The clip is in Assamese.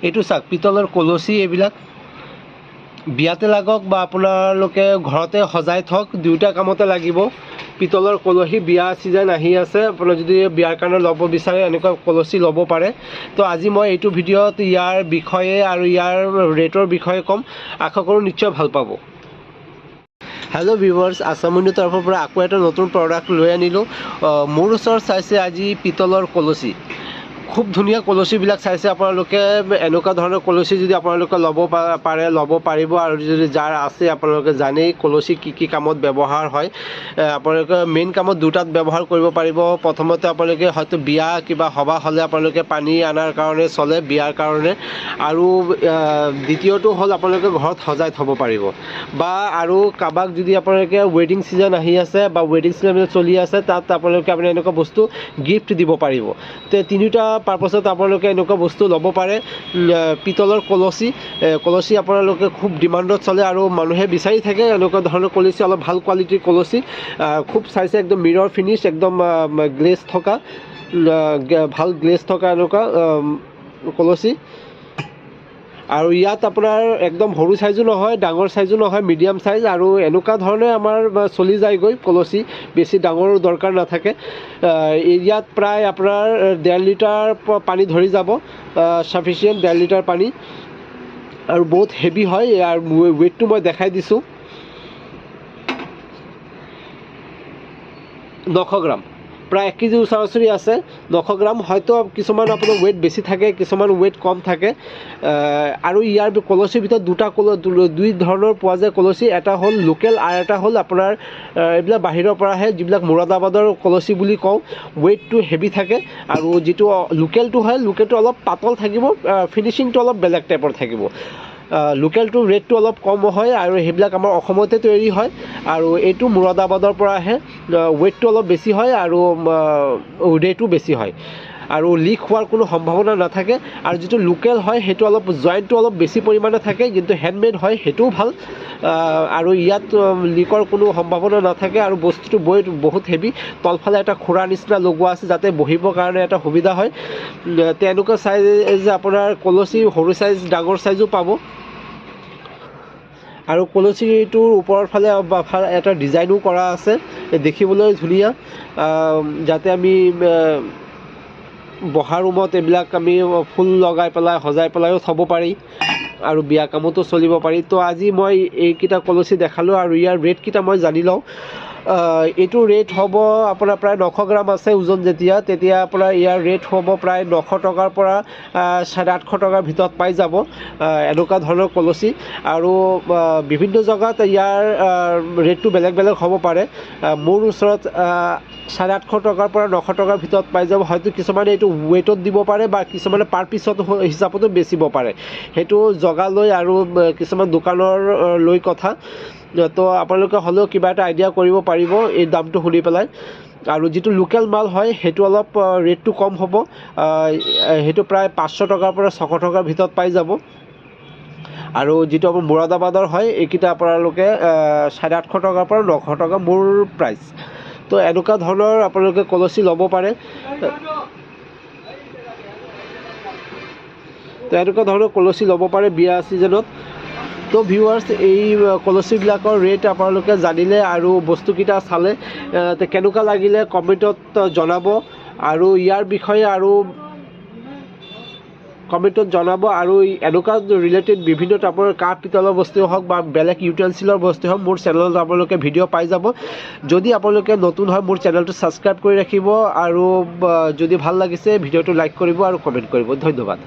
এইটো চাওক পিতলৰ কলচি এইবিলাক বিয়াতে লাগক বা আপোনালোকে ঘৰতে সজাই থওক, দুয়োটা কামতে লাগিব। পিতলৰ কলচি বিয়া চিজন আহি আছে, আপোনাৰ যদি বিয়াৰ কাৰণে ল'ব বিচাৰে এনেকুৱা কলচি ল'ব পাৰে। তো আজি মই এইটো ভিডিঅ'ত ইয়াৰ বিষয়ে আৰু ইয়াৰ ৰেটৰ বিষয়ে ক'ম, আশা কৰোঁ নিশ্চয় ভাল পাব। হেল্ল' ভিউৱাৰ্ছ, আছাম উইণ্ডোৰ তৰফৰ পৰা আকৌ এটা নতুন প্ৰডাক্ট লৈ আনিলোঁ। মোৰ ওচৰত চাইছে আজি পিতলৰ কলচি, খুব ধুনীয়া কলচিবিলাক চাইছে আপোনালোকে। এনেকুৱা ধৰণৰ কলচি যদি আপোনালোকে ল'ব পাৰে ল'ব পাৰিব, আৰু যদি যাৰ আছে আপোনালোকে জানেই কলচি কি কামত ব্যৱহাৰ হয়। আপোনালোকে মেইন কামত দুটাত ব্যৱহাৰ কৰিব পাৰিব। প্ৰথমতে আপোনালোকে হয়তো বিয়া কিবা সভা হ'লে আপোনালোকে পানী অনাৰ কাৰণে চলে বিয়াৰ কাৰণে, আৰু দ্বিতীয়টো হ'ল আপোনালোকে ঘৰত সজাই থ'ব পাৰিব। বা আৰু কাৰোবাক যদি আপোনালোকে ৱেডিং ছিজন আহি আছে বা ৱেডিং ছিজন চলি আছে, তাত আপোনালোকে এনেকুৱা বস্তু গিফ্ট দিব পাৰিব। তে তিনিটা পাৰ্পাছত আপোনালোকে এনেকুৱা বস্তু ল'ব পাৰে। পিতলৰ কলচি আপোনালোকে খুব ডিমাণ্ডত চলে, আৰু মানুহে বিচাৰি থাকে এনেকুৱা ধৰণৰ কলচি, অলপ ভাল কোৱালিটিৰ কলচি। খুব চাইছে একদম মিৰৰ ফিনিছ, একদম গ্লেজ থকা, ভাল গ্লেজ থকা এনেকুৱা কলচি। আৰু ইয়াত আপোনাৰ একদম সৰু চাইজো নহয়, ডাঙৰ চাইজো নহয়, মিডিয়াম চাইজ, আৰু এনেকুৱা ধৰণে আমাৰ চলি যায়গৈ কলচি, বেছি ডাঙৰো দৰকাৰ নাথাকে। ইয়াত প্ৰায় আপোনাৰ 1.5 লিটাৰ পানী ধৰি যাব, চাফিচিয়েণ্ট 1.5 লিটাৰ পানী, আৰু বহুত হেভি হয়। আৰু ৱেইটটো মই দেখাই দিছোঁ, 900 গ্ৰাম, প্ৰায় 1 কেজি ওচৰা-ওচৰি আছে, 900 গ্ৰাম। হয়তো কিছুমান আপোনাৰ ৱেইট বেছি থাকে, কিছুমান ৱেইট কম থাকে। আৰু ইয়াৰ কলচিৰ ভিতৰত দুই ধৰণৰ পোৱা যায় কলচি, এটা হ'ল লোকেল আৰু এটা হ'ল আপোনাৰ এইবিলাক বাহিৰৰ পৰা আহে, যিবিলাক মুৰাদাবাদৰ কলচি বুলি কওঁ। ৱেইটটো হেভি থাকে, আৰু যিটো লোকেলটো হয়, লোকেলটো অলপ পাতল থাকিব, ফিনিচিংটো অলপ বেলেগ টাইপৰ থাকিব। লোকেলটো ৰেটটো অলপ কম হয়, আৰু সেইবিলাক আমাৰ অসমতে তৈয়াৰী হয়। আৰু এইটো মুৰাদাবাদৰ পৰা আহে, ৱেইটটো অলপ বেছি হয়, আৰু ৰেটো বেছি হয়, আৰু লিক হোৱাৰ কোনো সম্ভাৱনা নাথাকে। আৰু যিটো লোকেল হয় সেইটো অলপ জইণ্টটো অলপ বেছি পৰিমাণে থাকে, কিন্তু হেণ্ডমেড হয় সেইটোও ভাল, আৰু ইয়াত লিকৰ কোনো সম্ভাৱনা নাথাকে। আৰু বস্তুটো বহুত হেভি, তলফালে এটা খুৰা নিচিনা লগোৱা আছে, যাতে বহিবৰ কাৰণে এটা সুবিধা হয়। তেনেকুৱা চাইজ আপোনাৰ কলচি সৰু চাইজ ডাঙৰ চাইজো পাব। আৰু কলচিটোৰ ওপৰৰ ফালে এটা ডিজাইনো কৰা আছে, দেখিবলৈ ধুনীয়া, যাতে আমি বহা ৰুমত এইবিলাক আমি ফুল লগাই পেলাই সজাই পেলাইও থ'ব পাৰি, আৰু বিয়া কামতো চলিব পাৰি। তো আজি মই এইকেইটা কলচি দেখালোঁ, আৰু ইয়াৰ ৰেটকেইটা মই জানি লওঁ। এইটো ৰেট হ'ব আপোনাৰ প্ৰায় 900 গ্ৰাম আছে ওজন, তেতিয়া আপোনাৰ ইয়াৰ ৰেট হ'ব প্ৰায় 900 টকাৰ পৰা 850 টকাৰ ভিতৰত পাই যাব, এনেকুৱা ধৰণৰ কলচি। আৰু বিভিন্ন জেগাত ইয়াৰ ৰেটটো বেলেগ বেলেগ হ'ব পাৰে। মোৰ ওচৰত 850 টকাৰ পৰা 900 টকাৰ ভিতৰত পাই যাব। হয়তো কিছুমানে এইটো ৱেইটত দিব পাৰে, বা কিছুমানে পাৰ পিছত হিচাপতো বেচিব পাৰে, সেইটো জগা লৈ আৰু কিছুমান দোকানৰ লৈ কথা। তো আপোনালোকে হ'লেও কিবা এটা আইডিয়া কৰিব পাৰিব এই দামটো শুনি পেলাই। আৰু যিটো লোকেল মাল হয় সেইটো অলপ ৰেটটো কম হ'ব, সেইটো প্ৰায় 500 টকাৰ পৰা 600 টকাৰ ভিতৰত পাই যাব। আৰু যিটো আপোনাৰ মুৰাদাবাদৰ হয়, এইকেইটা আপোনালোকে 850 টকাৰ পৰা 900 টকা মোৰ প্ৰাইচ। তো এনেকুৱা ধৰণৰ আপোনালোকে কলচি ল'ব পাৰে। তো এনেকুৱা ধৰণৰ কলচি ল'ব পাৰে বিয়া ছিজনত। তো ভিউৱাৰ্ছ, এই কলচিবিলাকৰ ৰেট আপোনালোকে জানিলে আৰু বস্তুকেইটা চালে, কেনেকুৱা লাগিলে কমেণ্টত জনাব, আৰু ইয়াৰ বিষয়ে আৰু কমেণ্টত জনাব। আৰু এনেকুৱা ৰিলেটেড বিভিন্ন টাইপৰ কাঁহ পিতলৰ বস্তু হওক বা বেলেগ ইউটেনচিলৰ বস্তু হওক, মোৰ চেনেলত আপোনালোকে ভিডিঅ' পাই যাব। যদি আপোনালোকে নতুন হয়, মোৰ চেনেলটো ছাবস্ক্ৰাইব কৰি ৰাখিব, আৰু যদি ভাল লাগিছে ভিডিঅ'টো লাইক কৰিব আৰু কমেণ্ট কৰিব। ধন্যবাদ।